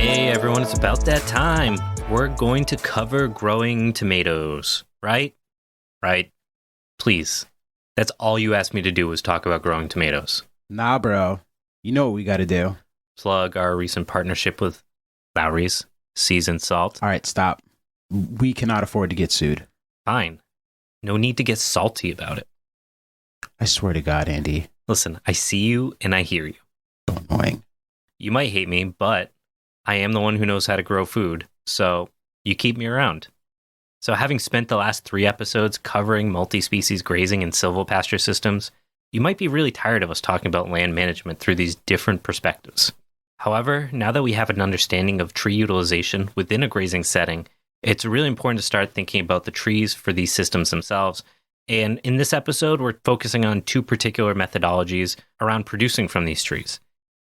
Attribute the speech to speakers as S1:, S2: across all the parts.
S1: Hey everyone, it's about that time. We're going to cover growing tomatoes, right? Right. Please. That's all you asked me to do was talk about growing tomatoes.
S2: Nah, bro. You know what we got to do.
S1: Plug our recent partnership with Lowry's Seasoned Salt.
S2: All right, stop. We cannot afford to get sued.
S1: Fine. No need to get salty about it.
S2: I swear to God, Andy.
S1: Listen, I see you and I hear you.
S2: So annoying.
S1: You might hate me, but I am the one who knows how to grow food, so you keep me around. So having spent the last 3 episodes covering multi-species grazing and silvopasture systems, you might be really tired of us talking about land management through these different perspectives. However, now that we have an understanding of tree utilization within a grazing setting, it's really important to start thinking about the trees for these systems themselves. And in this episode, we're focusing on 2 particular methodologies around producing from these trees.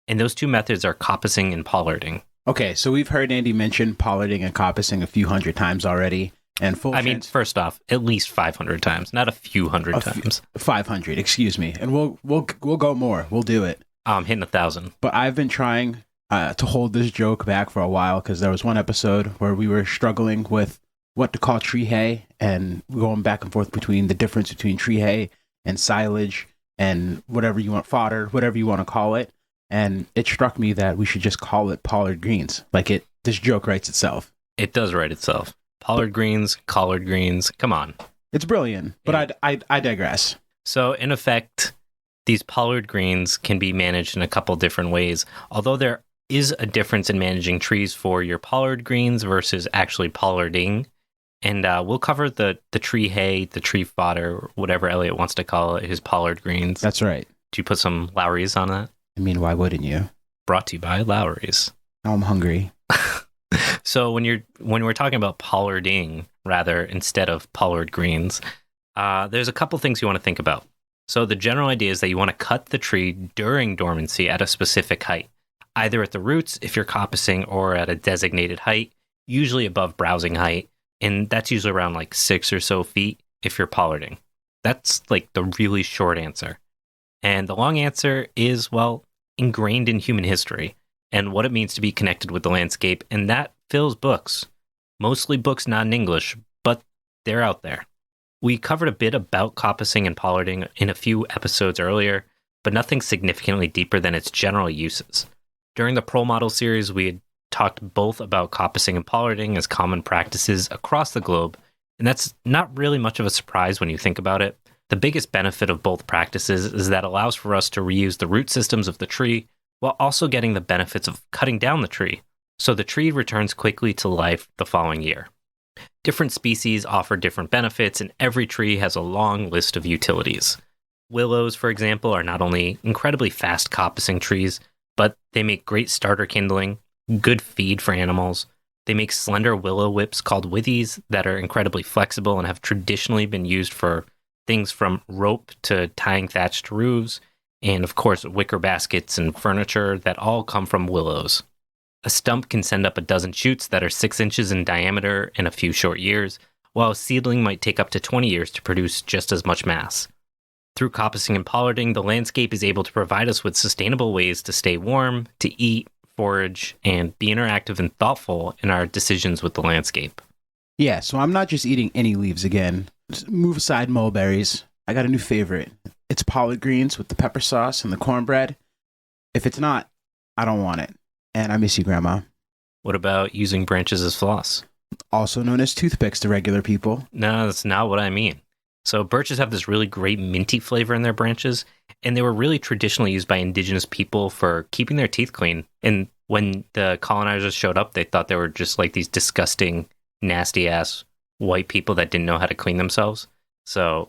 S1: And those 2 methods are coppicing and pollarding.
S2: Okay, so we've heard Andy mention pollarding and coppicing a few hundred times already. And
S1: first off, at least 500 times, not a few hundred times.
S2: 500, excuse me. And we'll go more. We'll do it.
S1: I'm hitting 1,000.
S2: But I've been trying to hold this joke back for a while because there was one episode where we were struggling with what to call tree hay and going back and forth between the difference between tree hay and silage and whatever you want, fodder, whatever you want to call it. And it struck me that we should just call it pollard greens. This joke writes itself.
S1: It does write itself. Pollard greens, collard greens, come on.
S2: It's brilliant, but yeah. I digress.
S1: So in effect, these pollard greens can be managed in a couple different ways, although there is a difference in managing trees for your pollard greens versus actually pollarding. And we'll cover the tree hay, the tree fodder, whatever Elliot wants to call it, his pollard greens.
S2: That's right.
S1: Do you put some Lowry's on that?
S2: I mean, why wouldn't you?
S1: Brought to you by Lowry's.
S2: Now I'm hungry.
S1: So when we're talking about pollarding, rather, instead of pollard greens, there's a couple things you want to think about. So the general idea is that you want to cut the tree during dormancy at a specific height, either at the roots if you're coppicing or at a designated height, usually above browsing height. And that's usually around 6 or so feet if you're pollarding. That's the really short answer. And the long answer is, ingrained in human history and what it means to be connected with the landscape. And that fills books, mostly books not in English, but they're out there. We covered a bit about coppicing and pollarding in a few episodes earlier, but nothing significantly deeper than its general uses. During the Pro Model series, we had talked both about coppicing and pollarding as common practices across the globe, and that's not really much of a surprise when you think about it. The biggest benefit of both practices is that it allows for us to reuse the root systems of the tree while also getting the benefits of cutting down the tree, so the tree returns quickly to life the following year. Different species offer different benefits, and every tree has a long list of utilities. Willows, for example, are not only incredibly fast coppicing trees, but they make great starter kindling, good feed for animals. They make slender willow whips called withies that are incredibly flexible and have traditionally been used for things from rope to tying thatched roofs, and of course wicker baskets and furniture that all come from willows. A stump can send up a dozen shoots that are 6 inches in diameter in a few short years, while a seedling might take up to 20 years to produce just as much mass. Through coppicing and pollarding, the landscape is able to provide us with sustainable ways to stay warm, to eat, forage, and be interactive and thoughtful in our decisions with the landscape.
S2: Yeah, so I'm not just eating any leaves again. Just move aside mulberries. I got a new favorite. It's pollard greens with the pepper sauce and the cornbread. If it's not, I don't want it. And I miss you, Grandma.
S1: What about using branches as floss?
S2: Also known as toothpicks to regular people.
S1: No, that's not what I mean. So birches have this really great minty flavor in their branches, and they were really traditionally used by indigenous people for keeping their teeth clean. And when the colonizers showed up, they thought they were just these disgusting, nasty-ass white people that didn't know how to clean themselves. So,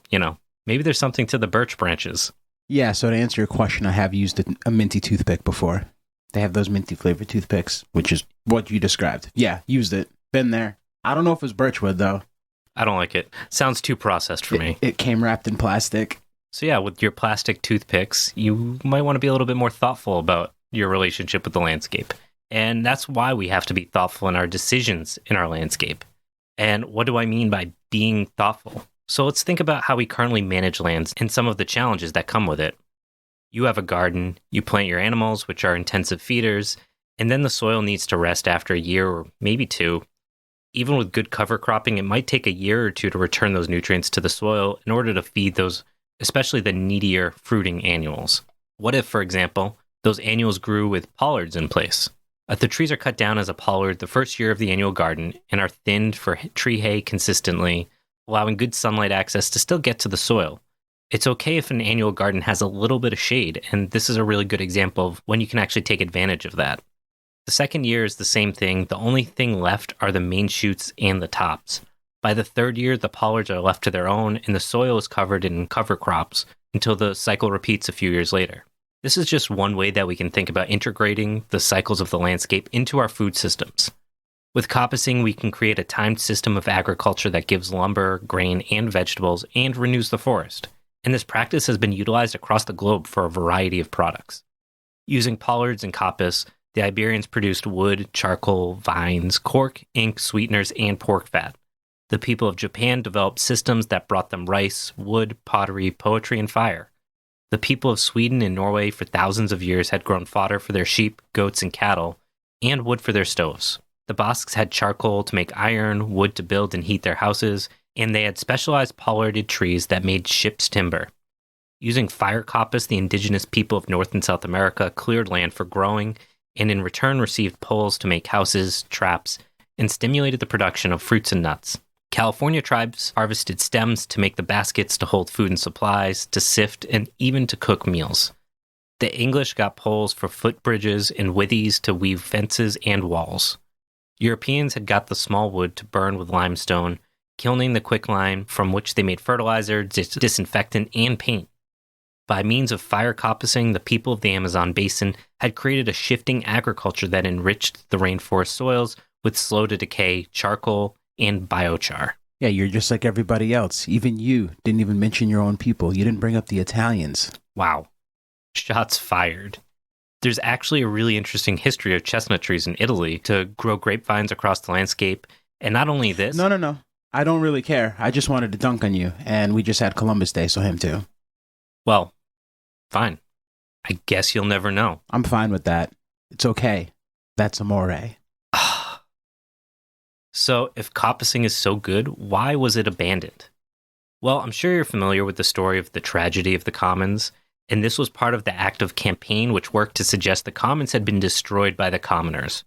S1: maybe there's something to the birch branches.
S2: Yeah, so to answer your question, I have used a minty toothpick before. They have those minty flavored toothpicks, which is what you described. Yeah, used it. Been there. I don't know if it was birchwood, though.
S1: I don't like it. Sounds too processed for me.
S2: It came wrapped in plastic.
S1: So yeah, with your plastic toothpicks, you might want to be a little bit more thoughtful about your relationship with the landscape. And that's why we have to be thoughtful in our decisions in our landscape. And what do I mean by being thoughtful? So let's think about how we currently manage lands and some of the challenges that come with it. You have a garden, you plant your animals, which are intensive feeders, And then the soil needs to rest after a year or maybe two. Even with good cover cropping, it might take a year or two to return those nutrients to the soil in order to feed those, especially the needier fruiting annuals. What if, for example, those annuals grew with pollards in place? If the trees are cut down as a pollard the first year of the annual garden and are thinned for tree hay consistently, allowing good sunlight access to still get to the soil, it's okay if an annual garden has a little bit of shade, and this is a really good example of when you can actually take advantage of that. The second year is the same thing. The only thing left are the main shoots and the tops. By the third year, the pollards are left to their own, and the soil is covered in cover crops until the cycle repeats a few years later. This is just one way that we can think about integrating the cycles of the landscape into our food systems. With coppicing, we can create a timed system of agriculture that gives lumber, grain, and vegetables, and renews the forest. And this practice has been utilized across the globe for a variety of products. Using pollards and coppice, the Iberians produced wood, charcoal, vines, cork, ink, sweeteners, and pork fat. The people of Japan developed systems that brought them rice, wood, pottery, poetry, and fire. The people of Sweden and Norway for thousands of years had grown fodder for their sheep, goats, and cattle, and wood for their stoves. The Basques had charcoal to make iron, wood to build and heat their houses, and they had specialized pollarded trees that made ships' timber. Using fire coppice, the indigenous people of North and South America cleared land for growing, and in return received poles to make houses, traps, and stimulated the production of fruits and nuts. California tribes harvested stems to make the baskets to hold food and supplies, to sift, and even to cook meals. The English got poles for footbridges and withies to weave fences and walls. Europeans had got the small wood to burn with limestone, kilning the quicklime from which they made fertilizer, disinfectant, and paint. By means of fire coppicing, the people of the Amazon basin had created a shifting agriculture that enriched the rainforest soils with slow-to-decay charcoal and biochar.
S2: Yeah, you're just like everybody else. Even you didn't even mention your own people. You didn't bring up the Italians.
S1: Wow. Shots fired. There's actually a really interesting history of chestnut trees in Italy to grow grapevines across the landscape. And not only this...
S2: No. I don't really care. I just wanted to dunk on you. And we just had Columbus Day, so him too.
S1: Well, fine. I guess you'll never know.
S2: I'm fine with that. It's okay. That's amore.
S1: So, if coppicing is so good, why was it abandoned? Well, I'm sure you're familiar with the story of the tragedy of the commons, and this was part of the active campaign which worked to suggest the commons had been destroyed by the commoners.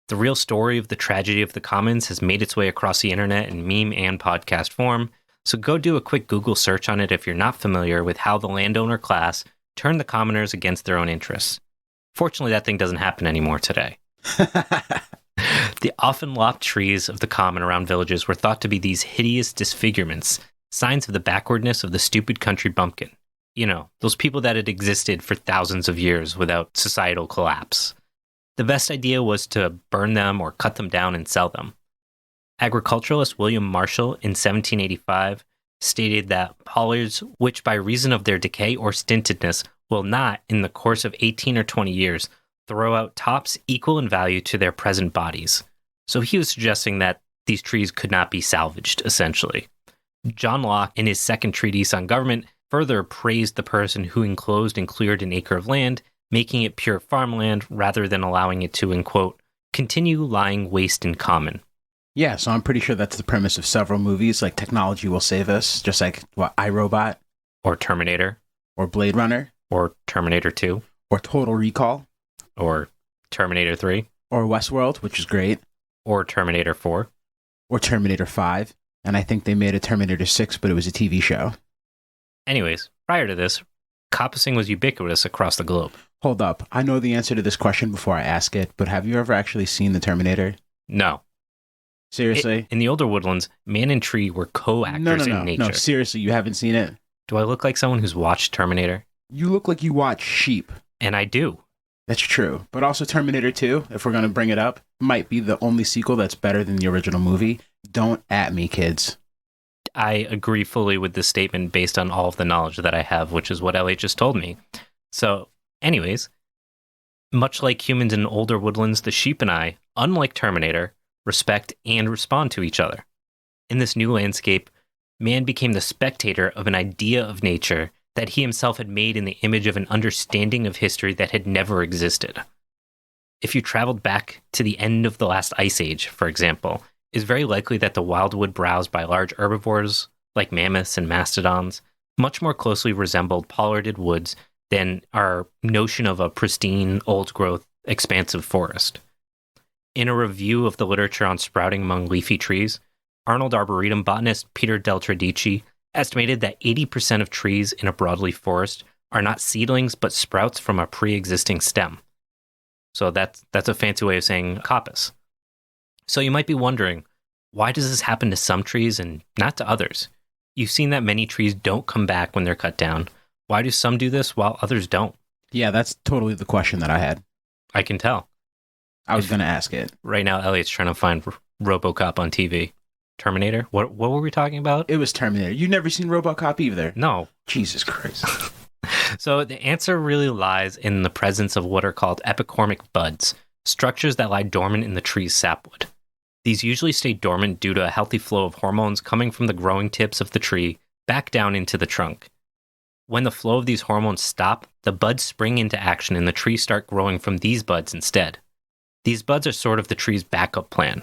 S1: The real story of the tragedy of the commons has made its way across the internet in meme and podcast form, so go do a quick Google search on it if you're not familiar with how the landowner class turned the commoners against their own interests. Fortunately, that thing doesn't happen anymore today. The often lopped trees of the common around villages were thought to be these hideous disfigurements, signs of the backwardness of the stupid country bumpkin. You know, those people that had existed for thousands of years without societal collapse. The best idea was to burn them or cut them down and sell them. Agriculturalist William Marshall in 1785 stated that pollards, which by reason of their decay or stintedness will not, in the course of 18 or 20 years, throw out tops equal in value to their present bodies. So he was suggesting that these trees could not be salvaged, essentially. John Locke, in his second treatise on government, further praised the person who enclosed and cleared an acre of land, making it pure farmland rather than allowing it to, in quote, continue lying waste in common.
S2: Yeah, so I'm pretty sure that's the premise of several movies, like Technology Will Save Us, just like, iRobot?
S1: Or Terminator.
S2: Or Blade Runner.
S1: Or Terminator 2.
S2: Or Total Recall.
S1: Or Terminator 3.
S2: Or Westworld, which is great.
S1: Or Terminator 4.
S2: Or Terminator 5. And I think they made a Terminator 6, but it was a TV show.
S1: Anyways, prior to this, coppicing was ubiquitous across the globe.
S2: Hold up. I know the answer to this question before I ask it, but have you ever actually seen the Terminator?
S1: No.
S2: Seriously?
S1: In the older woodlands, man and tree were co-actors in nature.
S2: No, seriously, you haven't seen it?
S1: Do I look like someone who's watched Terminator?
S2: You look like you watch sheep.
S1: And I do.
S2: That's true. But also Terminator 2, if we're going to bring it up, might be the only sequel that's better than the original movie. Don't at me, kids.
S1: I agree fully with this statement based on all of the knowledge that I have, which is what Elliot just told me. So, anyways, much like humans in older woodlands, the sheep and I, unlike Terminator, respect and respond to each other. In this new landscape, man became the spectator of an idea of nature that he himself had made in the image of an understanding of history that had never existed. If you traveled back to the end of the last ice age, for example, it's very likely that the wildwood browsed by large herbivores like mammoths and mastodons much more closely resembled pollarded woods than our notion of a pristine, old-growth, expansive forest. In a review of the literature on sprouting among leafy trees, Arnold Arboretum botanist Peter Del Tredici estimated that 80% of trees in a broadleaf forest are not seedlings but sprouts from a pre-existing stem. So that's a fancy way of saying coppice. So you might be wondering, why does this happen to some trees and not to others? You've seen that many trees don't come back when they're cut down. Why do some do this while others don't?
S2: Yeah, that's totally the question that I had.
S1: I can tell.
S2: I was going to ask it.
S1: Right now, Elliot's trying to find RoboCop on TV. Terminator? What were we talking about?
S2: It was Terminator. You've never seen RoboCop either?
S1: No.
S2: Jesus Christ.
S1: So the answer really lies in the presence of what are called epicormic buds, structures that lie dormant in the tree's sapwood. These usually stay dormant due to a healthy flow of hormones coming from the growing tips of the tree back down into the trunk. When the flow of these hormones stop, the buds spring into action and the trees start growing from these buds instead. These buds are sort of the tree's backup plan.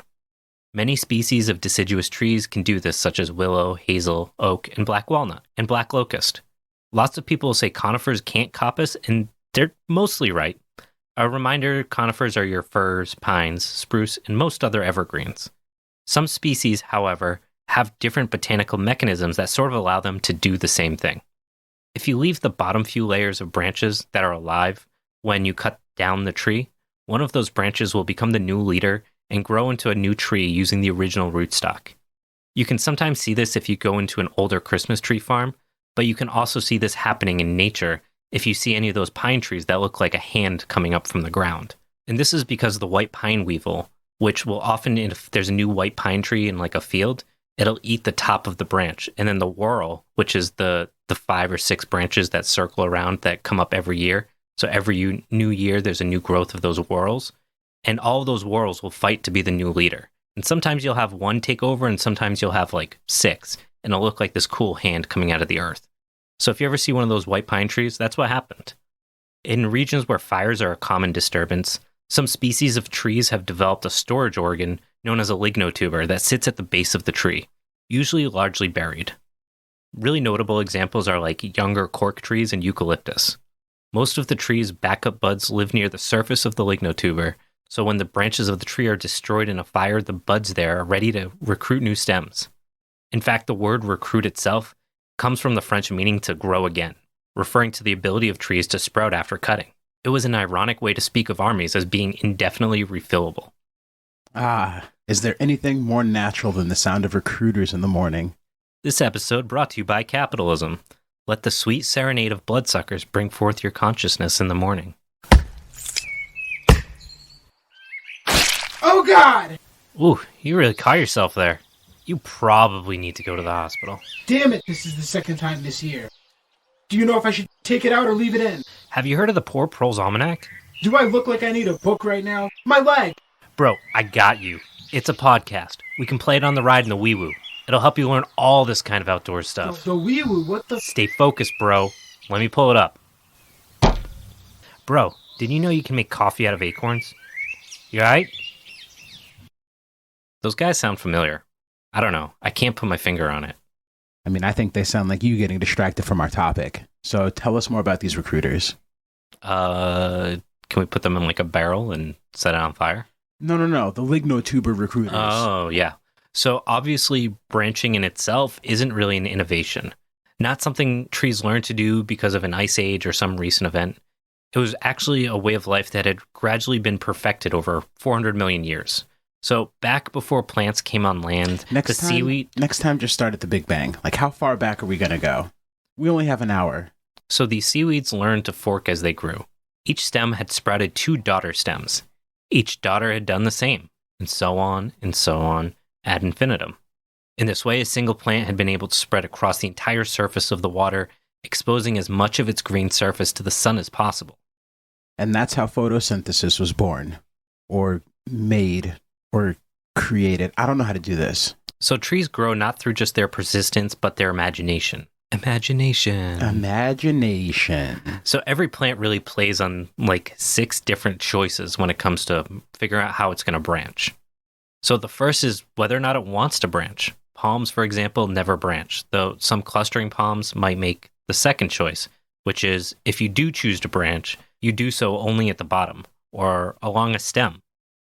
S1: Many species of deciduous trees can do this, such as willow, hazel, oak, and black walnut, and black locust. Lots of people say conifers can't coppice, and they're mostly right. A reminder, conifers are your firs, pines, spruce, and most other evergreens. Some species, however, have different botanical mechanisms that sort of allow them to do the same thing. If you leave the bottom few layers of branches that are alive when you cut down the tree, one of those branches will become the new leader and grow into a new tree using the original rootstock. You can sometimes see this if you go into an older Christmas tree farm, but you can also see this happening in nature if you see any of those pine trees that look like a hand coming up from the ground. And this is because of the white pine weevil, which will often, if there's a new white pine tree in like a field, it'll eat the top of the branch. And then the whorl, which is the 5 or 6 branches that circle around that come up every year. So every new year, there's a new growth of those whorls. And all of those whorls will fight to be the new leader. And sometimes you'll have one take over, and sometimes you'll have like 6. And it'll look like this cool hand coming out of the earth. So if you ever see one of those white pine trees, that's what happened. In regions where fires are a common disturbance, some species of trees have developed a storage organ known as a lignotuber that sits at the base of the tree, usually largely buried. Really notable examples are like younger cork trees and eucalyptus. Most of the tree's backup buds live near the surface of the lignotuber, so when the branches of the tree are destroyed in a fire, the buds there are ready to recruit new stems. In fact, the word recruit itself comes from the French meaning to grow again, referring to the ability of trees to sprout after cutting. It was an ironic way to speak of armies as being indefinitely refillable.
S2: Is there anything more natural than the sound of recruiters in the morning?
S1: This episode brought to you by capitalism. Let the sweet serenade of bloodsuckers bring forth your consciousness in the morning.
S2: Oh, God!
S1: Ooh, you really caught yourself there. You probably need to go to the hospital.
S3: Damn it, this is the second time this year. Do you know if I should take it out or leave it in?
S1: Have you heard of the Poor Proles Almanac?
S3: Do I look like I need a book right now? My leg!
S1: Bro, I got you. It's a podcast. We can play it on the ride in the Wee-Woo. It'll help you learn all this kind of outdoor stuff.
S3: The Weevil, what the...
S1: Stay focused, bro. Let me pull it up. Bro, did you know you can make coffee out of acorns? You alright? Those guys sound familiar. I don't know. I can't put my finger on it.
S2: I mean, I think they sound like you getting distracted from our topic. So tell us more about these recruiters.
S1: Can we put them in like a barrel and set it on fire?
S2: No. The lignotuber recruiters.
S1: Oh, yeah. So obviously, branching in itself isn't really an innovation. Not something trees learned to do because of an ice age or some recent event. It was actually a way of life that had gradually been perfected over 400 million years. So back before plants came on land, seaweed...
S2: Next time, just start at the Big Bang. Like, how far back are we going to go? We only have an hour.
S1: So these seaweeds learned to fork as they grew. Each stem had sprouted 2 daughter stems. Each daughter had done the same, and so on, ad infinitum. In this way, a single plant had been able to spread across the entire surface of the water, exposing as much of its green surface to the sun as possible.
S2: And that's how photosynthesis was born, or made, or created. I don't know how to do this.
S1: So trees grow not through just their persistence, but their imagination. Imagination. So every plant really plays on like 6 different choices when it comes to figuring out how it's going to branch. So the first is whether or not it wants to branch. Palms, for example, never branch, though some clustering palms might make the second choice, which is if you do choose to branch, you do so only at the bottom or along a stem.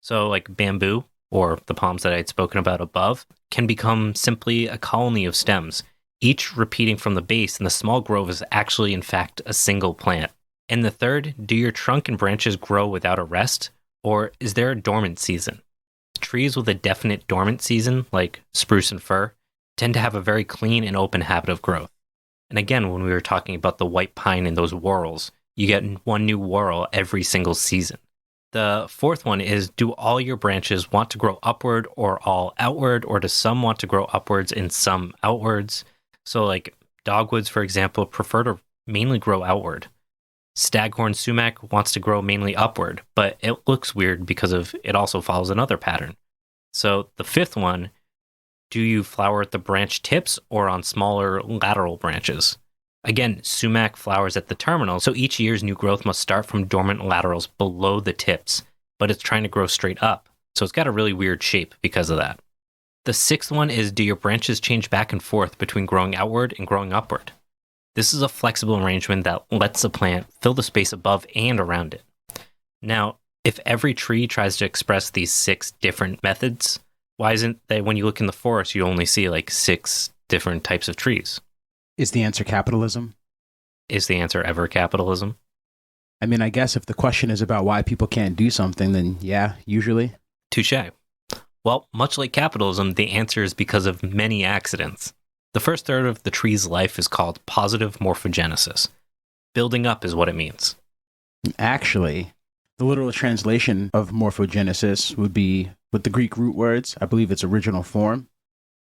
S1: So like bamboo, or the palms that I had spoken about above, can become simply a colony of stems, each repeating from the base, and the small grove is actually, in fact, a single plant. And the third, do your trunk and branches grow without a rest, or is there a dormant season? Trees with a definite dormant season, like spruce and fir, tend to have a very clean and open habit of growth. And again, when we were talking about the white pine and those whorls, you get one new whorl every single season. The fourth one is, do all your branches want to grow upward or all outward, or do some want to grow upwards and some outwards? So like dogwoods, for example, prefer to mainly grow outward. Staghorn sumac wants to grow mainly upward, but it looks weird because of it also follows another pattern. So the fifth one, do you flower at the branch tips or on smaller lateral branches? Again, sumac flowers at the terminal, so each year's new growth must start from dormant laterals below the tips, but it's trying to grow straight up. So it's got a really weird shape because of that. The sixth one is, do your branches change back and forth between growing outward and growing upward? This is a flexible arrangement that lets the plant fill the space above and around it. Now, if every tree tries to express these 6 different methods, why isn't that when you look in the forest, you only see like 6 different types of trees?
S2: Is the answer capitalism?
S1: Is the answer ever capitalism?
S2: I mean, I guess if the question is about why people can't do something, then yeah, usually.
S1: Touché. Well, much like capitalism, the answer is because of many accidents. The first third of the tree's life is called positive morphogenesis. Building up is what it means.
S2: Actually, the literal translation of morphogenesis would be with the Greek root words. I believe its original form.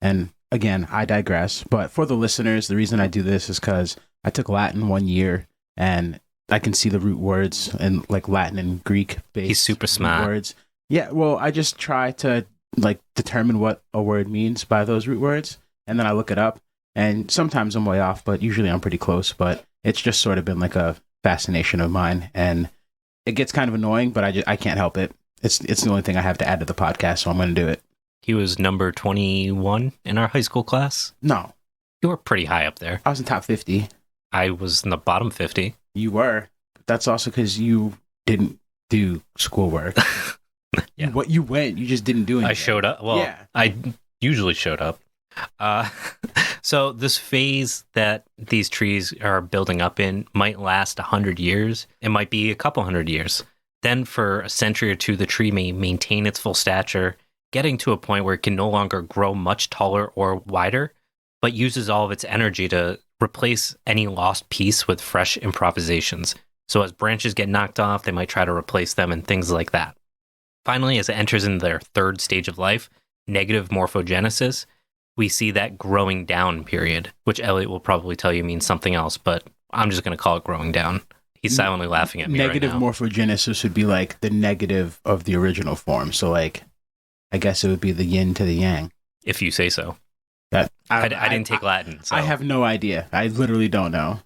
S2: And again, I digress. But for the listeners, the reason I do this is because I took Latin 1 year and I can see the root words and like Latin and Greek based.
S1: He's super smart.
S2: Words. Yeah, well, I just try to like determine what a word means by those root words, and then I look it up, and sometimes I'm way off, but usually I'm pretty close. But it's just sort of been like a fascination of mine, and it gets kind of annoying, but I can't help it. It's the only thing I have to add to the podcast, so I'm going to do it.
S1: He was number 21 in our high school class?
S2: No.
S1: You were pretty high up there.
S2: I was in top 50.
S1: I was in the bottom 50.
S2: You were. But that's also because you didn't do schoolwork.
S1: Yeah.
S2: What you went, you just didn't do anything.
S1: I showed up. Well, yeah. I usually showed up. So this phase that these trees are building up in might last 100 years. It might be a couple hundred years. Then for a century or two, the tree may maintain its full stature, getting to a point where it can no longer grow much taller or wider, but uses all of its energy to replace any lost piece with fresh improvisations. So as branches get knocked off, they might try to replace them and things like that. Finally, as it enters in their third stage of life, negative morphogenesis, we see that growing down period, which Elliot will probably tell you means something else, but I'm just going to call it growing down. He's silently laughing at me
S2: negative
S1: right now.
S2: Morphogenesis would be like the negative of the original form. So like, I guess it would be the yin to the yang.
S1: If you say so.
S2: That
S1: I didn't take Latin. So.
S2: I have no idea. I literally don't know.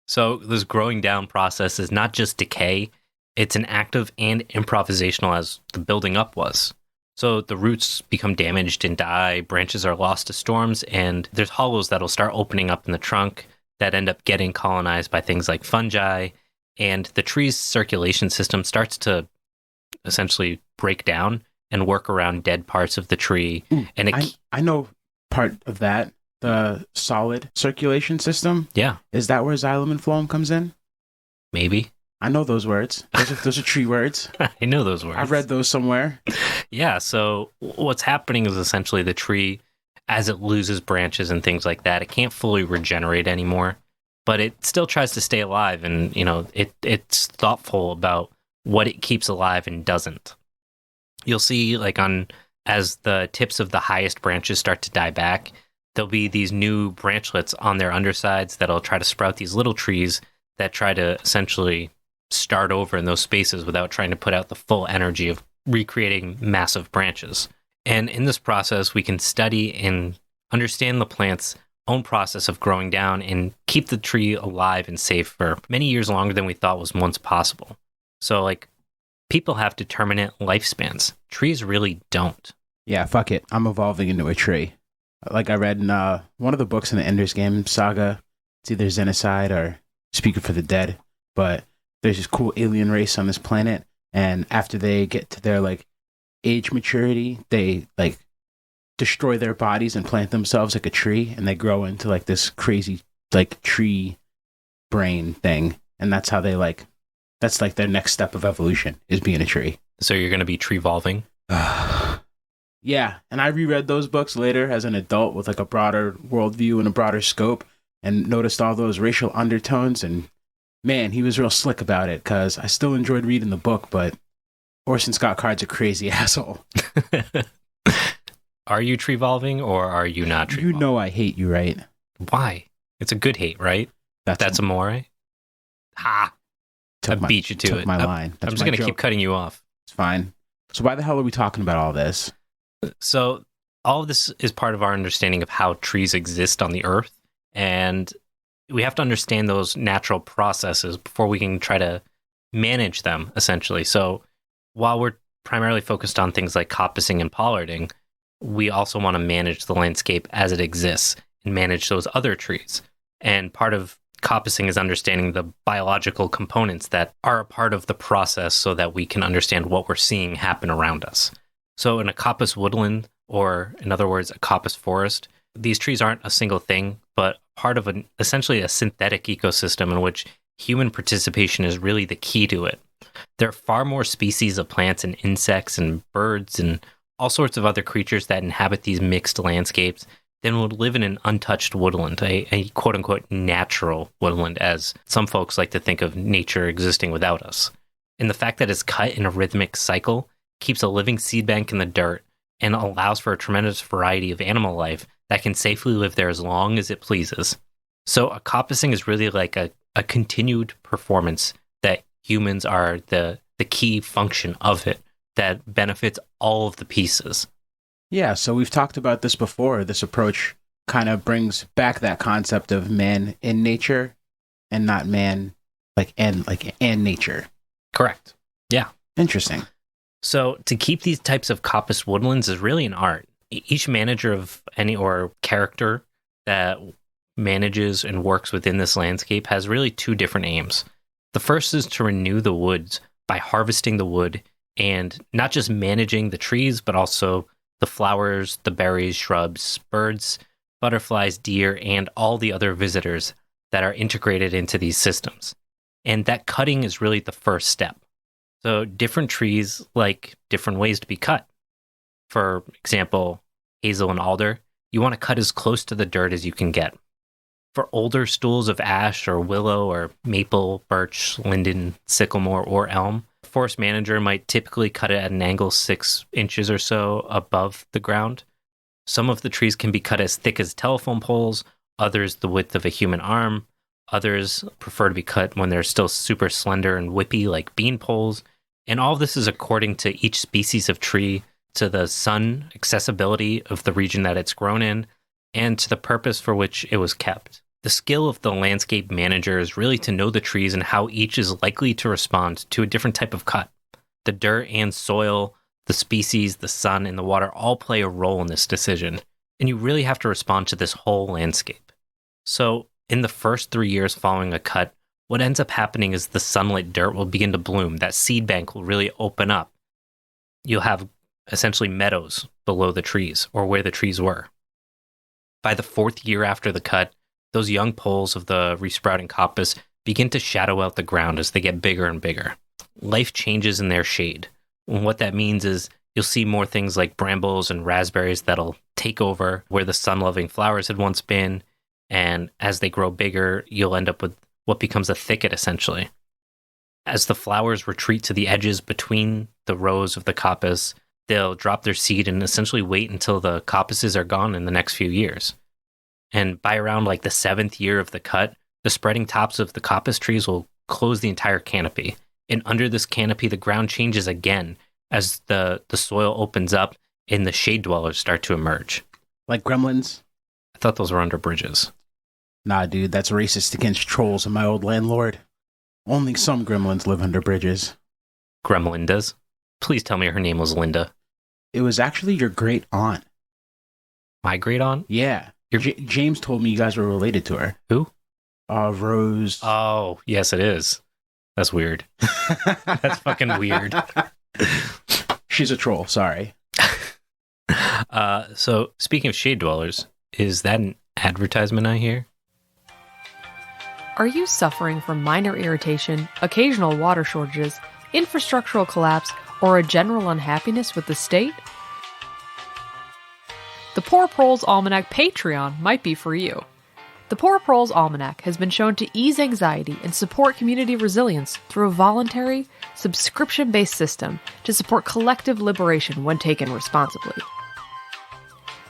S1: So this growing down process is not just decay. It's an active and improvisational as the building up was. So the roots become damaged and die, branches are lost to storms, and there's hollows that'll start opening up in the trunk that end up getting colonized by things like fungi, and the tree's circulation system starts to essentially break down and work around dead parts of the tree. And
S2: I know part of that, the solid circulation system.
S1: Yeah.
S2: Is that where xylem and phloem comes in?
S1: Maybe.
S2: I know those words. Those are tree words.
S1: I know those words.
S2: I've read those somewhere.
S1: Yeah, so what's happening is essentially the tree, as it loses branches and things like that, it can't fully regenerate anymore, but it still tries to stay alive, and it's thoughtful about what it keeps alive and doesn't. You'll see, like as the tips of the highest branches start to die back, there'll be these new branchlets on their undersides that'll try to sprout these little trees that try to essentially start over in those spaces without trying to put out the full energy of recreating massive branches. And in this process, we can study and understand the plant's own process of growing down and keep the tree alive and safe for many years longer than we thought was once possible. So, like, people have determinate lifespans. Trees really don't.
S2: Yeah, fuck it. I'm evolving into a tree. Like I read in one of the books in the Ender's Game saga, it's either Xenocide or Speaking for the Dead, but there's this cool alien race on this planet, and after they get to their, like, age maturity, they, like, destroy their bodies and plant themselves like a tree, and they grow into, like, this crazy, like, tree brain thing, and that's how they, like, that's, like, their next step of evolution, is being a tree.
S1: So you're going to be tree-volving?
S2: Yeah, and I reread those books later as an adult with, like, a broader worldview and a broader scope, and noticed all those racial undertones, and man, he was real slick about it, because I still enjoyed reading the book, but Orson Scott Card's a crazy asshole.
S1: Are you tree-volving, or are you not tree-volving?
S2: You know I hate you, right?
S1: Why? It's a good hate, right? That's amore? Ha! I beat you to it.
S2: My line.
S1: I'm just going to keep cutting you off.
S2: It's fine. So why the hell are we talking about all this?
S1: So all of this is part of our understanding of how trees exist on the earth, and we have to understand those natural processes before we can try to manage them, essentially. So while we're primarily focused on things like coppicing and pollarding, we also want to manage the landscape as it exists and manage those other trees. And part of coppicing is understanding the biological components that are a part of the process so that we can understand what we're seeing happen around us. So in a coppice woodland, or in other words, a coppice forest, these trees aren't a single thing, but part of essentially a synthetic ecosystem in which human participation is really the key to it. There are far more species of plants and insects and birds and all sorts of other creatures that inhabit these mixed landscapes than would live in an untouched woodland, a quote-unquote natural woodland, as some folks like to think of nature existing without us. And the fact that it's cut in a rhythmic cycle keeps a living seed bank in the dirt and allows for a tremendous variety of animal life that can safely live there as long as it pleases. So a coppicing is really like a continued performance that humans are the key function of it that benefits all of the pieces.
S2: Yeah, so we've talked about this before. This approach kind of brings back that concept of man in nature and not man and nature.
S1: Correct. Yeah.
S2: Interesting.
S1: So to keep these types of coppice woodlands is really an art. Each manager of any or character that manages and works within this landscape has really two different aims. The first is to renew the woods by harvesting the wood and not just managing the trees, but also the flowers, the berries, shrubs, birds, butterflies, deer, and all the other visitors that are integrated into these systems. And that cutting is really the first step. So different trees like different ways to be cut. For example, hazel and alder, you want to cut as close to the dirt as you can get. For older stools of ash or willow or maple, birch, linden, sycamore, or elm, a forest manager might typically cut it at an angle 6 inches or so above the ground. Some of the trees can be cut as thick as telephone poles, others the width of a human arm, others prefer to be cut when they're still super slender and whippy like bean poles, and all of this is according to each species of tree, to the sun accessibility of the region that it's grown in, and to the purpose for which it was kept. The skill of the landscape manager is really to know the trees and how each is likely to respond to a different type of cut. The dirt and soil, the species, the sun, and the water all play a role in this decision, and you really have to respond to this whole landscape. So, in the first 3 years following a cut, what ends up happening is the sunlit dirt will begin to bloom. That seed bank will really open up. You'll have essentially meadows below the trees, or where the trees were. By the 4th year after the cut, those young poles of the resprouting coppice begin to shadow out the ground as they get bigger and bigger. Life changes in their shade. And what that means is you'll see more things like brambles and raspberries that'll take over where the sun-loving flowers had once been, and as they grow bigger, you'll end up with what becomes a thicket, essentially. As the flowers retreat to the edges between the rows of the coppice, they'll drop their seed and essentially wait until the coppices are gone in the next few years. And by around like the 7th year of the cut, the spreading tops of the coppice trees will close the entire canopy. And under this canopy, the ground changes again as the soil opens up and the shade dwellers start to emerge.
S2: Like gremlins?
S1: I thought those were under bridges.
S2: Nah, dude, that's racist against trolls and my old landlord. Only some gremlins live under bridges.
S1: Gremlindas. Please tell me her name was Linda.
S2: It was actually your great aunt.
S1: My great aunt?
S2: Yeah. James told me you guys were related to her.
S1: Who?
S2: Rose.
S1: Oh, yes, it is. That's weird. That's fucking weird.
S2: She's a troll, sorry.
S1: So, speaking of shade dwellers, is that an advertisement I hear?
S4: Are you suffering from minor irritation, occasional water shortages, infrastructural collapse, or a general unhappiness with the state? The Poor Proles Almanac Patreon might be for you. The Poor Proles Almanac has been shown to ease anxiety and support community resilience through a voluntary, subscription-based system to support collective liberation when taken responsibly.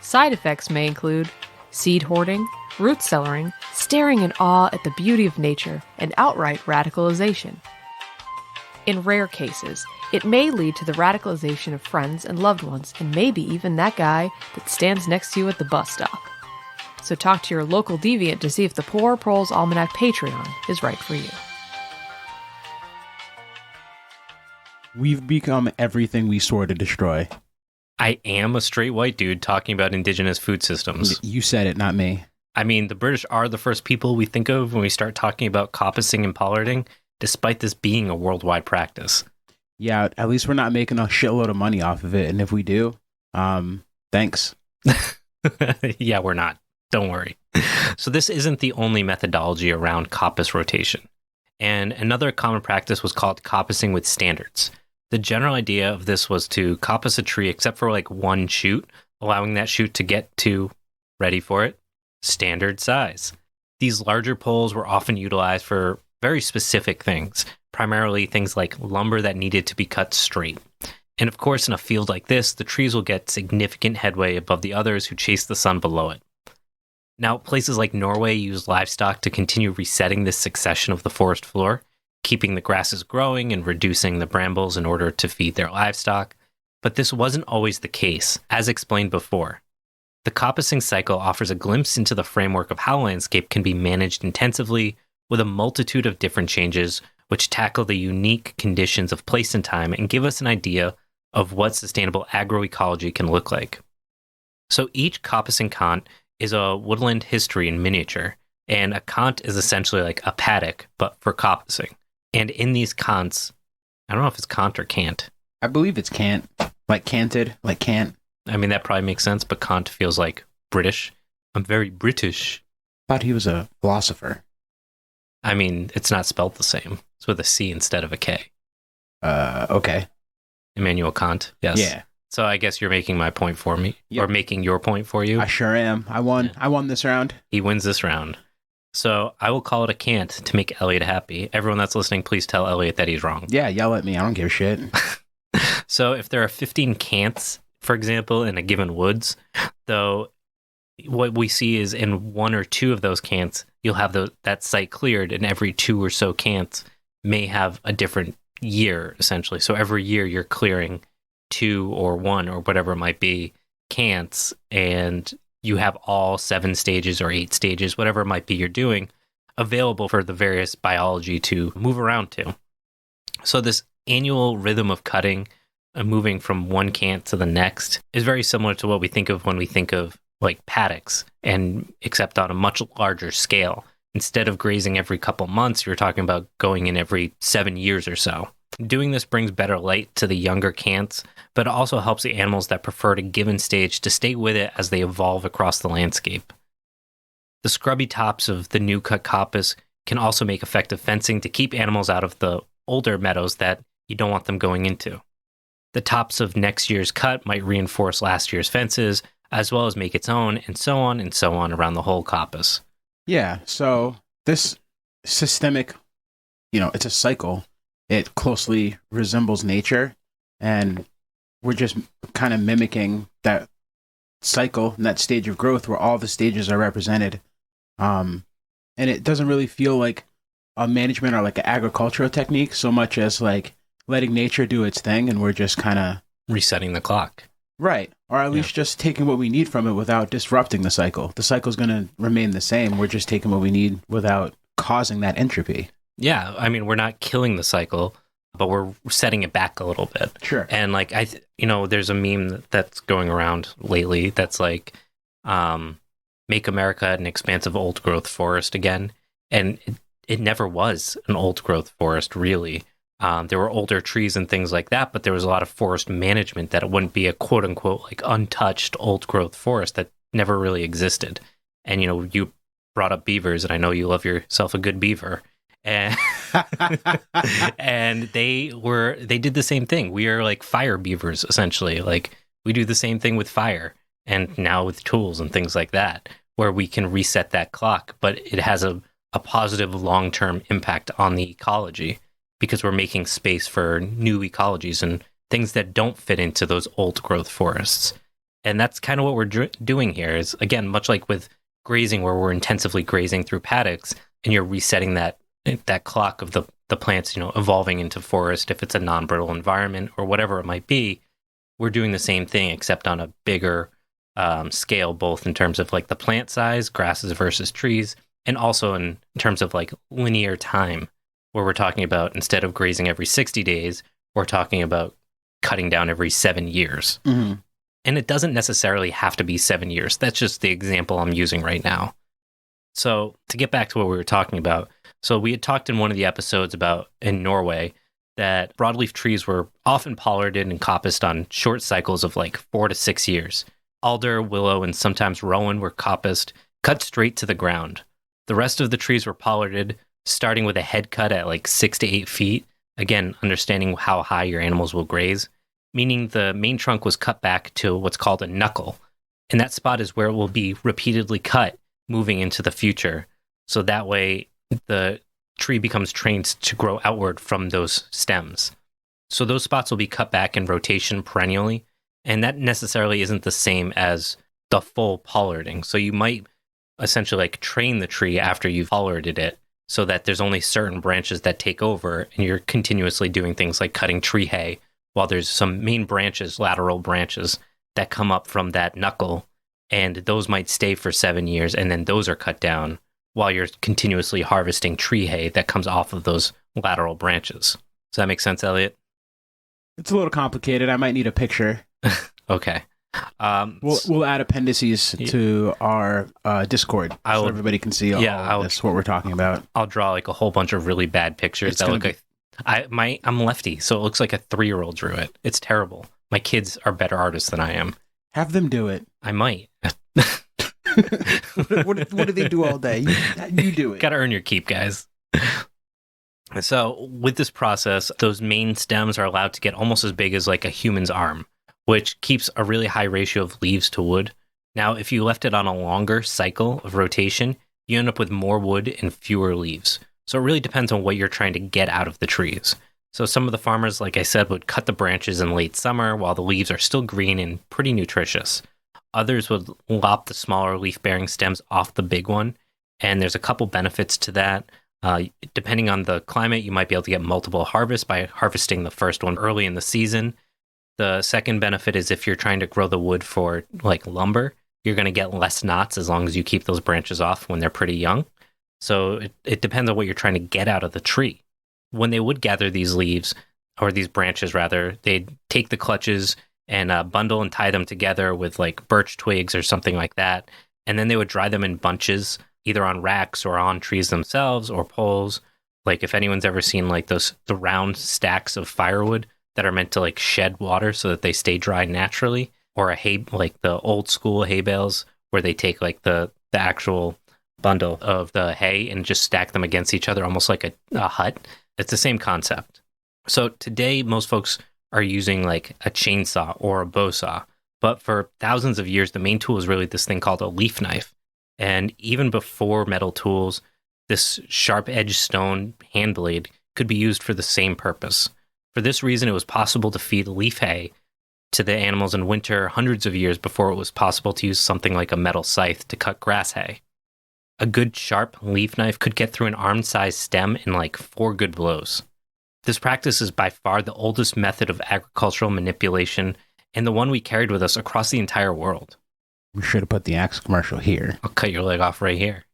S4: Side effects may include seed hoarding, root cellaring, staring in awe at the beauty of nature, and outright radicalization. In rare cases, it may lead to the radicalization of friends and loved ones, and maybe even that guy that stands next to you at the bus stop. So talk to your local deviant to see if the Poor Proles Almanac Patreon is right for you.
S2: We've become everything we swore to destroy.
S1: I am a straight white dude talking about indigenous food systems.
S2: You said it, not me.
S1: I mean, the British are the first people we think of when we start talking about coppicing and pollarding, despite this being a worldwide practice.
S2: Yeah, at least we're not making a shitload of money off of it. And if we do, thanks.
S1: Yeah, we're not. Don't worry. So this isn't the only methodology around coppice rotation. And another common practice was called coppicing with standards. The general idea of this was to coppice a tree except for like one shoot, allowing that shoot to get to, ready for it, standard size. These larger poles were often utilized for very specific things, primarily things like lumber that needed to be cut straight. And of course, in a field like this, the trees will get significant headway above the others who chase the sun below it. Now, places like Norway use livestock to continue resetting this succession of the forest floor, keeping the grasses growing and reducing the brambles in order to feed their livestock. But this wasn't always the case, as explained before. The coppicing cycle offers a glimpse into the framework of how landscape can be managed intensively with a multitude of different changes which tackle the unique conditions of place and time and give us an idea of what sustainable agroecology can look like. So each coppicing cant is a woodland history in miniature, and a cant is essentially like a paddock, but for coppicing. And in these cants, I don't know if it's cant or cant.
S2: I believe it's cant, like canted, like cant.
S1: I mean, that probably makes sense, but cant feels like British. I'm very British.
S2: Thought he was a philosopher.
S1: I mean, it's not spelled the same. It's with a C instead of a K.
S2: Okay.
S1: Immanuel Kant, yes.
S2: Yeah.
S1: So I guess you're making my point for me,
S2: Yep.
S1: or making your point for you.
S2: I sure am. I won.
S1: Yeah.
S2: I won this round.
S1: He wins this round. So I will call it a cant to make Elliot happy. Everyone that's listening, please tell Elliot that he's wrong.
S2: Yeah, yell at me. I don't give a shit.
S1: So if there are 15 cants, for example, in a given woods, though, what we see is in one or two of those cants, you'll have that site cleared, and every two or so cants may have a different year, essentially. So every year you're clearing 2 or 1 or whatever it might be cants, and you have all 7 stages or 8 stages, whatever it might be you're doing, available for the various biology to move around to. So this annual rhythm of cutting and moving from one cant to the next is very similar to what we think of when we think of like paddocks, and except on a much larger scale. Instead of grazing every couple months, you're talking about going in every 7 years or so. Doing this brings better light to the younger cants, but it also helps the animals that prefer a given stage to stay with it as they evolve across the landscape. The scrubby tops of the new cut coppice can also make effective fencing to keep animals out of the older meadows that you don't want them going into. The tops of next year's cut might reinforce last year's fences, as well as make its own, and so on around the whole coppice.
S2: Yeah, so this systemic, it's a cycle. It closely resembles nature, and we're just kind of mimicking that cycle and that stage of growth where all the stages are represented. And it doesn't really feel like a management or like an agricultural technique so much as like letting nature do its thing, and we're just kind of
S1: resetting the clock.
S2: Right. Or at least just taking what we need from it without disrupting the cycle. The cycle's going to remain the same. We're just taking what we need without causing that entropy.
S1: Yeah, I mean, we're not killing the cycle, but we're setting it back a little bit.
S2: Sure.
S1: And like, there's a meme that's going around lately that's like, make America an expansive old growth forest again. And it never was an old growth forest, really. There were older trees and things like that, but there was a lot of forest management that it wouldn't be a quote unquote like untouched old growth forest that never really existed. And, you brought up beavers, and I know you love yourself a good beaver. And and they did the same thing. We are like fire beavers, essentially. Like, we do the same thing with fire, and now with tools and things like that, where we can reset that clock, but it has a positive long-term impact on the ecology, because we're making space for new ecologies and things that don't fit into those old growth forests. And that's kind of what we're doing here is, again, much like with grazing, where we're intensively grazing through paddocks, and you're resetting that clock of the plants, evolving into forest, if it's a non-brittle environment or whatever it might be. We're doing the same thing, except on a bigger scale, both in terms of like the plant size, grasses versus trees, and also in terms of like linear time, where we're talking about, instead of grazing every 60 days, we're talking about cutting down every 7 years.
S2: Mm-hmm.
S1: And it doesn't necessarily have to be 7 years. That's just the example I'm using right now. So to get back to what we were talking about, so we had talked in one of the episodes about in Norway that broadleaf trees were often pollarded and coppiced on short cycles of like 4 to 6 years. Alder, willow, and sometimes rowan were coppiced, cut straight to the ground. The rest of the trees were pollarded, starting with a head cut at like 6 to 8 feet. Again, understanding how high your animals will graze, meaning the main trunk was cut back to what's called a knuckle. And that spot is where it will be repeatedly cut moving into the future. So that way the tree becomes trained to grow outward from those stems. So those spots will be cut back in rotation perennially. And that necessarily isn't the same as the full pollarding. So you might essentially like train the tree after you've pollarded it, so that there's only certain branches that take over, and you're continuously doing things like cutting tree hay, while there's some main branches, lateral branches, that come up from that knuckle, and those might stay for 7 years, and then those are cut down while you're continuously harvesting tree hay that comes off of those lateral branches. Does that make sense, Elliot?
S2: It's a little complicated. I might need a picture.
S1: Okay.
S2: We'll add appendices to our Discord so everybody can see all this, what we're talking about.
S1: I'll draw like a whole bunch of really bad pictures that look like I'm lefty, so it looks like a 3-year-old drew it. It's terrible. My kids are better artists than I am.
S2: Have them do it.
S1: I might.
S2: What do they do all day? You do it.
S1: Gotta earn your keep, guys. So with this process, those main stems are allowed to get almost as big as like a human's arm, which keeps a really high ratio of leaves to wood. Now, if you left it on a longer cycle of rotation, you end up with more wood and fewer leaves. So it really depends on what you're trying to get out of the trees. So some of the farmers, like I said, would cut the branches in late summer while the leaves are still green and pretty nutritious. Others would lop the smaller leaf-bearing stems off the big one, and there's a couple benefits to that. Depending on the climate, you might be able to get multiple harvests by harvesting the first one early in the season. The second benefit is if you're trying to grow the wood for like lumber, you're going to get less knots as long as you keep those branches off when they're pretty young. So it depends on what you're trying to get out of the tree. When they would gather these leaves, or these branches rather, they'd take the clutches and bundle and tie them together with like birch twigs or something like that. And then they would dry them in bunches, either on racks or on trees themselves or poles. Like if anyone's ever seen like the round stacks of firewood that are meant to like shed water so that they stay dry naturally, or a hay, like the old school hay bales where they take like the actual bundle of the hay and just stack them against each other, almost like a hut. It's the same concept. So today, most folks are using like a chainsaw or a bow saw, but for thousands of years, the main tool is really this thing called a leaf knife. And even before metal tools, this sharp-edged stone hand blade could be used for the same purpose. For this reason, it was possible to feed leaf hay to the animals in winter hundreds of years before it was possible to use something like a metal scythe to cut grass hay. A good sharp leaf knife could get through an arm-sized stem in like 4 good blows. This practice is by far the oldest method of agricultural manipulation and the one we carried with us across the entire world.
S2: We should have put the Axe commercial here.
S1: I'll cut your leg off right here.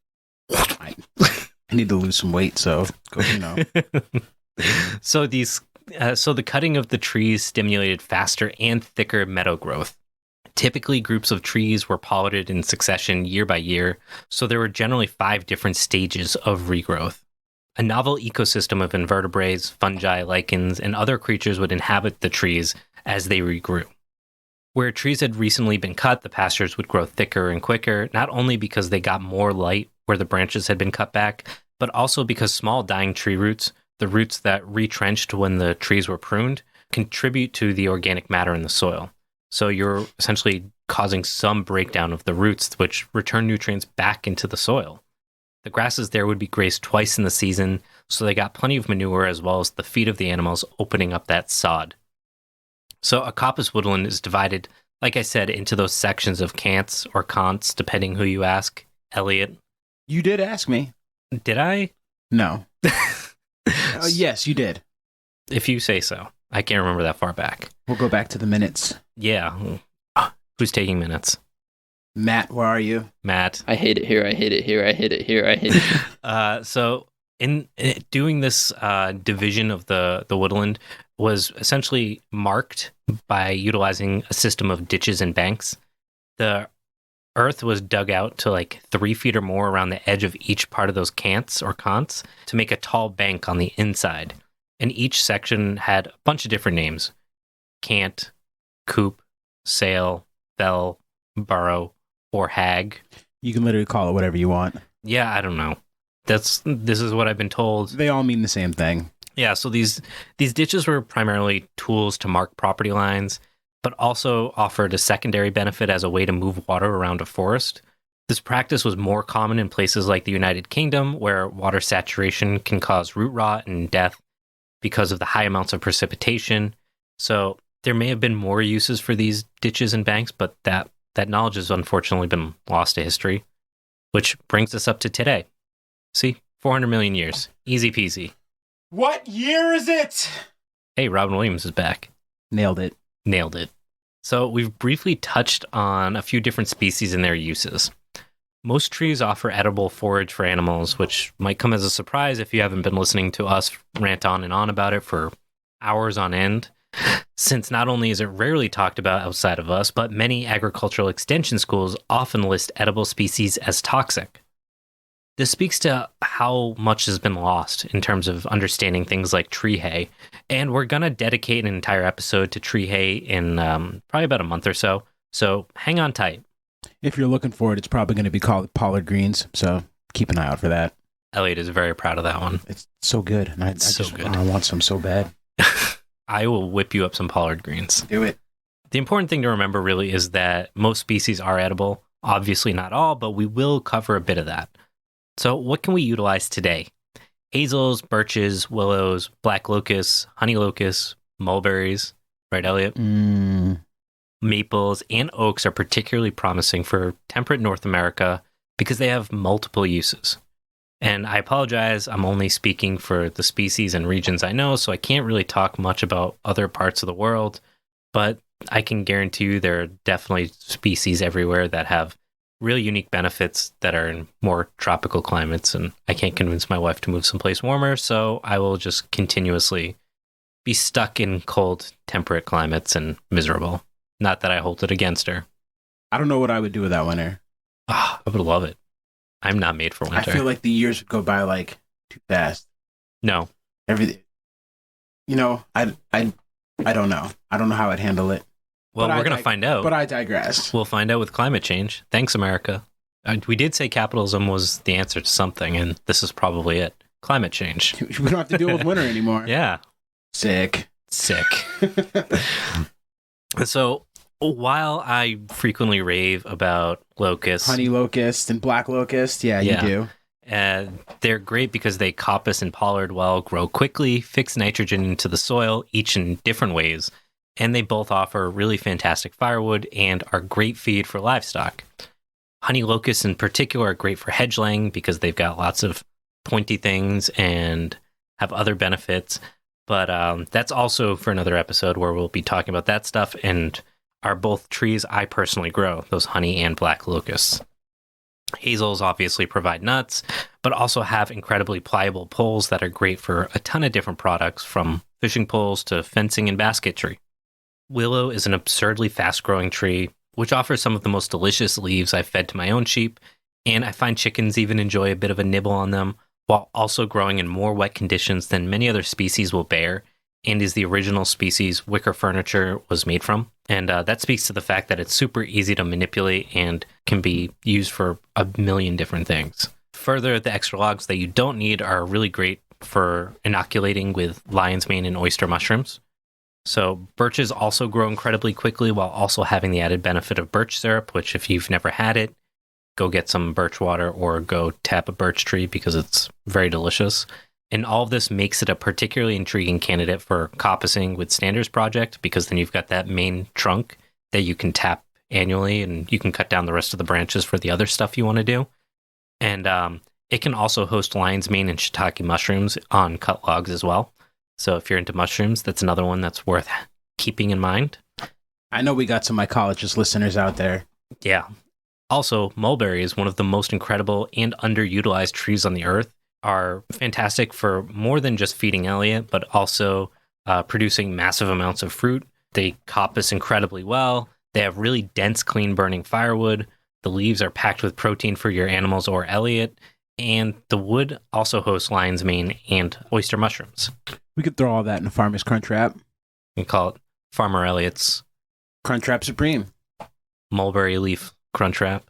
S2: I need to lose some weight, so
S1: So the cutting of the trees stimulated faster and thicker meadow growth. Typically, groups of trees were pollarded in succession year by year, so there were generally 5 different stages of regrowth. A novel ecosystem of invertebrates, fungi, lichens, and other creatures would inhabit the trees as they regrew. Where trees had recently been cut, the pastures would grow thicker and quicker, not only because they got more light where the branches had been cut back, but also because small dying tree roots, the roots that retrenched when the trees were pruned, contribute to the organic matter in the soil. So you're essentially causing some breakdown of the roots, which return nutrients back into the soil. The grasses there would be grazed twice in the season, so they got plenty of manure as well as the feed of the animals, opening up that sod. So a coppice woodland is divided, like I said, into those sections of cants or conts, depending who you ask. Elliot.
S2: You did ask me.
S1: Did I?
S2: No. Yes, you did.
S1: If you say so. I can't remember that far back.
S2: We'll go back to the minutes.
S1: Yeah. Who's taking minutes?
S2: Matt, where are you?
S1: Matt.
S5: I hate it here. I hate it here. I hate it here. I hate it.
S1: So in doing this division of the woodland was essentially marked by utilizing a system of ditches and banks. The earth was dug out to like 3 feet or more around the edge of each part of those cants or conts to make a tall bank on the inside. And each section had a bunch of different names. Cant, coop, sail, fell, burrow, or hag.
S2: You can literally call it whatever you want.
S1: Yeah, I don't know. This is what I've been told.
S2: They all mean the same thing.
S1: Yeah, so these ditches were primarily tools to mark property lines, but also offered a secondary benefit as a way to move water around a forest. This practice was more common in places like the United Kingdom, where water saturation can cause root rot and death because of the high amounts of precipitation. So there may have been more uses for these ditches and banks, but that knowledge has unfortunately been lost to history, which brings us up to today. See, 400 million years. Easy peasy.
S3: What year is it?
S1: Hey, Robin Williams is back.
S2: Nailed it.
S1: Nailed it. So we've briefly touched on a few different species and their uses. Most trees offer edible forage for animals, which might come as a surprise if you haven't been listening to us rant on and on about it for hours on end, since not only is it rarely talked about outside of us, but many agricultural extension schools often list edible species as toxic. This speaks to how much has been lost in terms of understanding things like tree hay, and we're going to dedicate an entire episode to tree hay in probably about a month or so, so hang on tight.
S2: If you're looking for it, it's probably going to be called pollard greens, so keep an eye out for that.
S1: Elliot is very proud of that one.
S2: It's so good, and I want some so bad.
S1: I will whip you up some pollard greens.
S2: Do it.
S1: The important thing to remember really is that most species are edible. Obviously not all, but we will cover a bit of that. So what can we utilize today? Hazels, birches, willows, black locusts, honey locusts, mulberries, right, Elliot? Maples and oaks are particularly promising for temperate North America because they have multiple uses. And I apologize, I'm only speaking for the species and regions I know, so I can't really talk much about other parts of the world, but I can guarantee you there are definitely species everywhere that have really unique benefits that are in more tropical climates, and I can't convince my wife to move someplace warmer, so I will just continuously be stuck in cold, temperate climates and miserable. Not that I hold it against her.
S2: I don't know what I would do with that winter.
S1: I would love it. I'm not made for winter.
S2: I feel like the years would go by like too fast.
S1: No.
S2: Everything. You know, I don't know. I don't know how I'd handle it.
S1: Well, we're going to find out.
S2: But I digress.
S1: We'll find out with climate change. Thanks, America. We did say capitalism was the answer to something, and this is probably it. Climate change.
S2: We don't have to deal with winter anymore.
S1: Yeah.
S2: Sick.
S1: So while I frequently rave about locusts,
S2: honey locust and black locust, you do.
S1: They're great because they coppice and pollard well, grow quickly, fix nitrogen into the soil, each in different ways, and they both offer really fantastic firewood and are great feed for livestock. Honey locusts in particular are great for hedge laying because they've got lots of pointy things and have other benefits. But that's also for another episode where we'll be talking about that stuff. And are both trees I personally grow, those honey and black locusts. Hazels obviously provide nuts, but also have incredibly pliable poles that are great for a ton of different products, from fishing poles to fencing and basketry. Willow is an absurdly fast-growing tree, which offers some of the most delicious leaves I've fed to my own sheep, and I find chickens even enjoy a bit of a nibble on them, while also growing in more wet conditions than many other species will bear, and is the original species wicker furniture was made from. And that speaks to the fact that it's super easy to manipulate and can be used for a million different things. Further, the extra logs that you don't need are really great for inoculating with lion's mane and oyster mushrooms. So birches also grow incredibly quickly while also having the added benefit of birch syrup, which if you've never had it, go get some birch water or go tap a birch tree because it's very delicious. And all of this makes it a particularly intriguing candidate for coppicing with standards project, because then you've got that main trunk that you can tap annually and you can cut down the rest of the branches for the other stuff you want to do. And it can also host lion's mane and shiitake mushrooms on cut logs as well. So if you're into mushrooms, that's another one that's worth keeping in mind.
S2: I know we got some mycologist listeners out there.
S1: Yeah. Also, mulberry is one of the most incredible and underutilized trees on the earth. Are fantastic for more than just feeding Elliot, but also producing massive amounts of fruit. They coppice incredibly well. They have really dense, clean-burning firewood. The leaves are packed with protein for your animals or Elliot. And the wood also hosts lion's mane and oyster mushrooms.
S2: We could throw all that in a Farmer's Crunchwrap.
S1: We call it Farmer Elliot's
S2: Crunchwrap Supreme.
S1: Mulberry leaf Crunchwrap.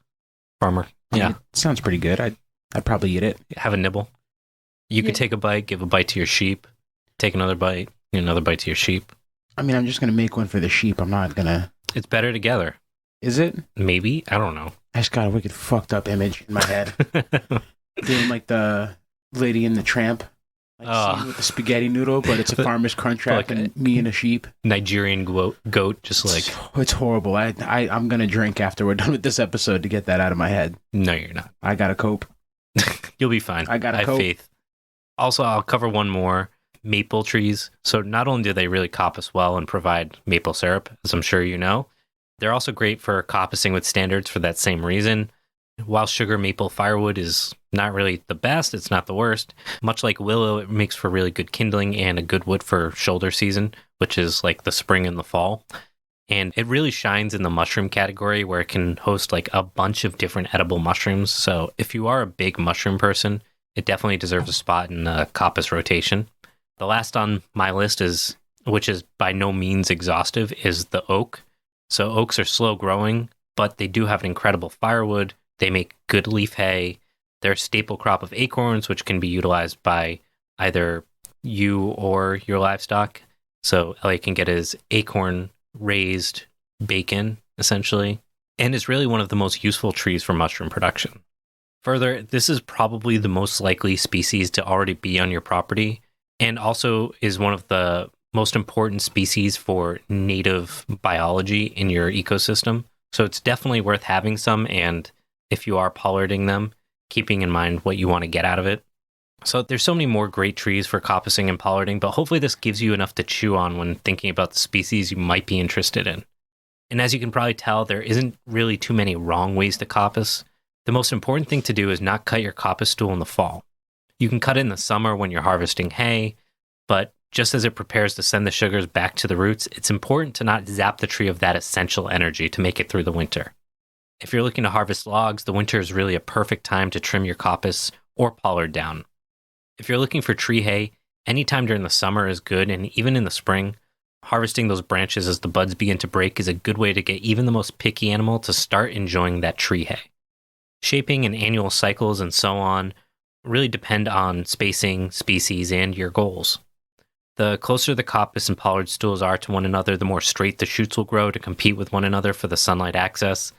S1: Farmer. Yeah.
S2: It sounds pretty good. I'd probably eat it.
S1: Have a nibble. You could take a bite, give a bite to your sheep, take another bite, another bite to your sheep.
S2: I mean, I'm just going to make one for the sheep. I'm not going to...
S1: It's better together.
S2: Is it?
S1: Maybe. I don't know.
S2: I just got a wicked fucked up image in my head. Doing like the Lady and the Tramp. Scene with the spaghetti noodle, but it's a Farmer's Crunchwrap like and me and a sheep.
S1: Nigerian goat, just like...
S2: It's horrible. I'm going to drink after we're done with this episode to get that out of my head.
S1: No, you're not.
S2: I got to cope.
S1: You'll be fine.
S2: I
S1: have faith. Also, I'll cover one more. Maple trees. So not only do they really coppice well and provide maple syrup, as I'm sure you know, they're also great for coppicing with standards for that same reason. While sugar maple firewood is not really the best, it's not the worst. Much like willow, it makes for really good kindling and a good wood for shoulder season, which is like the spring and the fall. And it really shines in the mushroom category where it can host like a bunch of different edible mushrooms. So if you are a big mushroom person, it definitely deserves a spot in the coppice rotation. The last on my list is, which is by no means exhaustive, is the oak. So oaks are slow growing, but they do have an incredible firewood. They make good leaf hay. They're a staple crop of acorns, which can be utilized by either you or your livestock. So Elliot can get his acorn raised bacon, essentially, and is really one of the most useful trees for mushroom production. Further, this is probably the most likely species to already be on your property, and also is one of the most important species for native biology in your ecosystem. So it's definitely worth having some, and if you are pollarding them, keeping in mind what you want to get out of it. So there's so many more great trees for coppicing and pollarding, but hopefully this gives you enough to chew on when thinking about the species you might be interested in. And as you can probably tell, there isn't really too many wrong ways to coppice. The most important thing to do is not cut your coppice stool in the fall. You can cut it in the summer when you're harvesting hay, but just as it prepares to send the sugars back to the roots, it's important to not zap the tree of that essential energy to make it through the winter. If you're looking to harvest logs, the winter is really a perfect time to trim your coppice or pollard down. If you're looking for tree hay, anytime during the summer is good, and even in the spring, harvesting those branches as the buds begin to break is a good way to get even the most picky animal to start enjoying that tree hay. Shaping and annual cycles and so on really depend on spacing, species, and your goals. The closer the coppice and pollard stools are to one another, the more straight the shoots will grow to compete with one another for the sunlight access.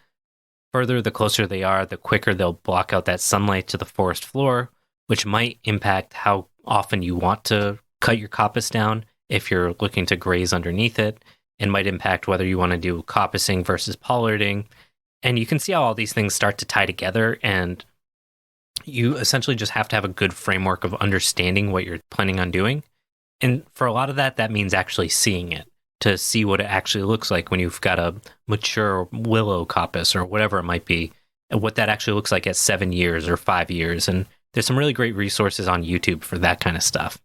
S1: Further, the closer they are, the quicker they'll block out that sunlight to the forest floor, which might impact how often you want to cut your coppice down if you're looking to graze underneath it, and might impact whether you want to do coppicing versus pollarding. And you can see how all these things start to tie together, and you essentially just have to have a good framework of understanding what you're planning on doing. And for a lot of that, that means actually seeing it. to see what it actually looks like when you've got a mature willow coppice or whatever it might be, and what that actually looks like at 7 years or 5 years. And there's some really great resources on YouTube for that kind of stuff.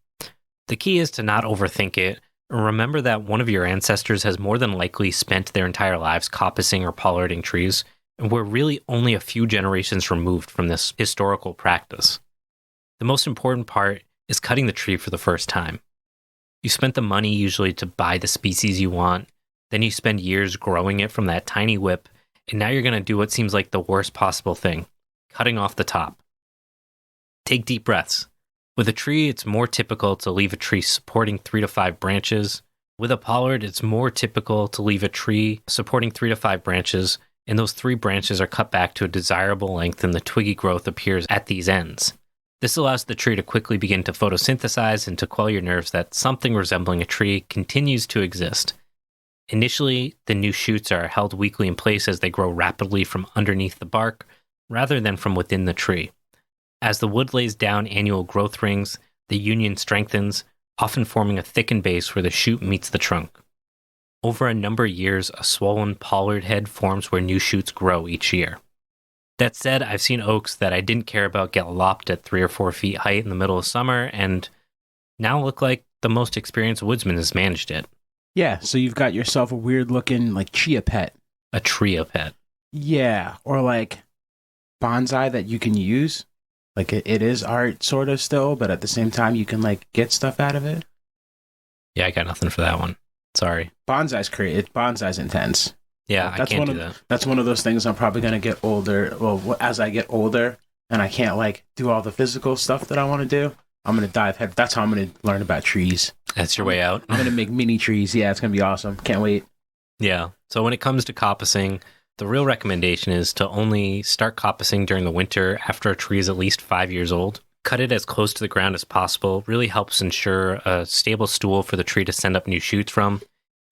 S1: The key is to not overthink it. Remember that one of your ancestors has more than likely spent their entire lives coppicing or pollarding trees, and we're really only a few generations removed from this historical practice. The most important part is cutting the tree for the first time. You spent the money usually to buy the species you want, then you spend years growing it from that tiny whip, and now you're going to do what seems like the worst possible thing, cutting off the top. Take deep breaths. With a tree, it's more typical to leave a tree supporting 3 to 5 branches. With a pollard, it's more typical to leave a tree supporting 3 to 5 branches, and those 3 branches are cut back to a desirable length and the twiggy growth appears at these ends. This allows the tree to quickly begin to photosynthesize and to quell your nerves that something resembling a tree continues to exist. Initially, the new shoots are held weakly in place as they grow rapidly from underneath the bark, rather than from within the tree. As the wood lays down annual growth rings, the union strengthens, often forming a thickened base where the shoot meets the trunk. Over a number of years, a swollen pollard head forms where new shoots grow each year. That said, I've seen oaks that I didn't care about get lopped at 3 or 4 feet height in the middle of summer, and now look like the most experienced woodsman has managed it.
S2: Yeah, so you've got yourself a weird-looking, like, chia pet.
S1: A tria pet.
S2: Yeah, or, like, bonsai that you can use. Like, it is art, sort of, still, but at the same time, you can, like, get stuff out of it.
S1: Yeah, I got nothing for that one. Sorry.
S2: Bonsai's intense.
S1: Yeah, I can't do that.
S2: That's one of those things I'm probably going to get older. Well, as I get older and I can't like do all the physical stuff that I want to do, I'm going to dive head. That's how I'm going to learn about trees.
S1: That's your way out.
S2: I'm going to make mini trees. Yeah, it's going to be awesome. Can't wait.
S1: Yeah. So when it comes to coppicing, the real recommendation is to only start coppicing during the winter after a tree is at least 5 years old. Cut it as close to the ground as possible. Really helps ensure a stable stool for the tree to send up new shoots from.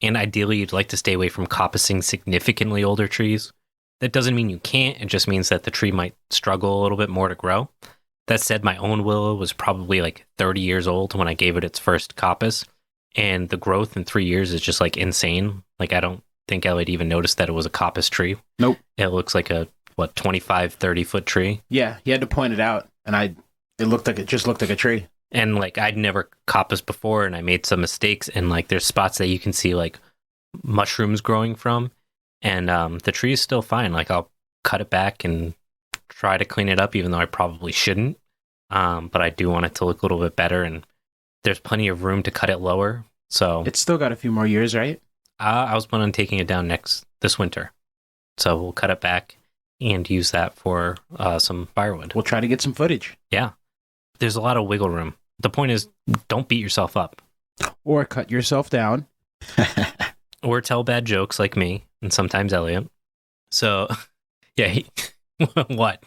S1: And ideally, you'd like to stay away from coppicing significantly older trees. That doesn't mean you can't, it just means that the tree might struggle a little bit more to grow. That said, my own willow was probably like 30 years old when I gave it its first coppice, and the growth in 3 years is just like insane. Like, I don't think Elliot even noticed that it was a coppice tree.
S2: Nope.
S1: It looks like a, 25, 30-foot tree?
S2: Yeah, he had to point it out, and it looked like a tree.
S1: And, like, I'd never coppiced before, and I made some mistakes, and, like, there's spots that you can see, like, mushrooms growing from, and the tree is still fine. Like, I'll cut it back and try to clean it up, even though I probably shouldn't, but I do want it to look a little bit better, and there's plenty of room to cut it lower, so...
S2: It's still got a few more years, right?
S1: I was planning on taking it down this winter, so we'll cut it back and use that for some firewood.
S2: We'll try to get some footage.
S1: Yeah. There's a lot of wiggle room. The point is, don't beat yourself up.
S2: Or cut yourself down.
S1: Or tell bad jokes like me, and sometimes Elliot. So, yeah, what?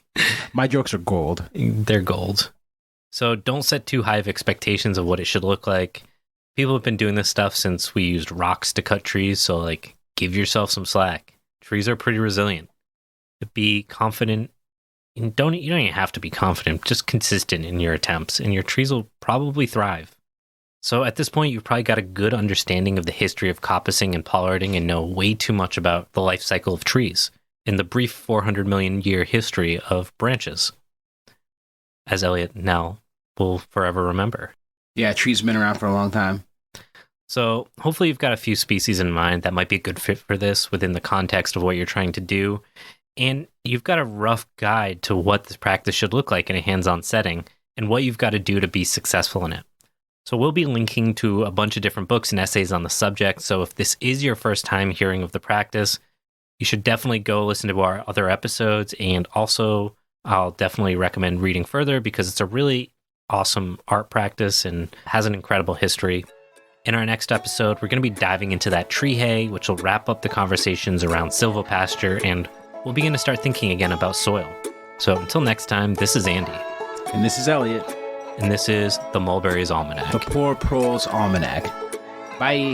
S2: My jokes are gold.
S1: They're gold. So don't set too high of expectations of what it should look like. People have been doing this stuff since we used rocks to cut trees, so, like, give yourself some slack. Trees are pretty resilient. Be confident. You don't even have to be confident, just consistent in your attempts, and your trees will probably thrive. So at this point, you've probably got a good understanding of the history of coppicing and pollarding and know way too much about the life cycle of trees and the brief 400 million year history of branches, as Elliot now will forever remember.
S2: Yeah, trees have been around for a long time.
S1: So hopefully you've got a few species in mind that might be a good fit for this within the context of what you're trying to do. And you've got a rough guide to what this practice should look like in a hands-on setting and what you've got to do to be successful in it. So we'll be linking to a bunch of different books and essays on the subject. So if this is your first time hearing of the practice, you should definitely go listen to our other episodes. And also, I'll definitely recommend reading further because it's a really awesome art practice and has an incredible history. In our next episode, we're going to be diving into that tree hay, which will wrap up the conversations around silvopasture, and we'll begin to start thinking again about soil. So until next time, this is Andy.
S2: And this is Elliot.
S1: And this is the Mulberry's Almanac.
S2: The Poor Proles Almanac. Bye.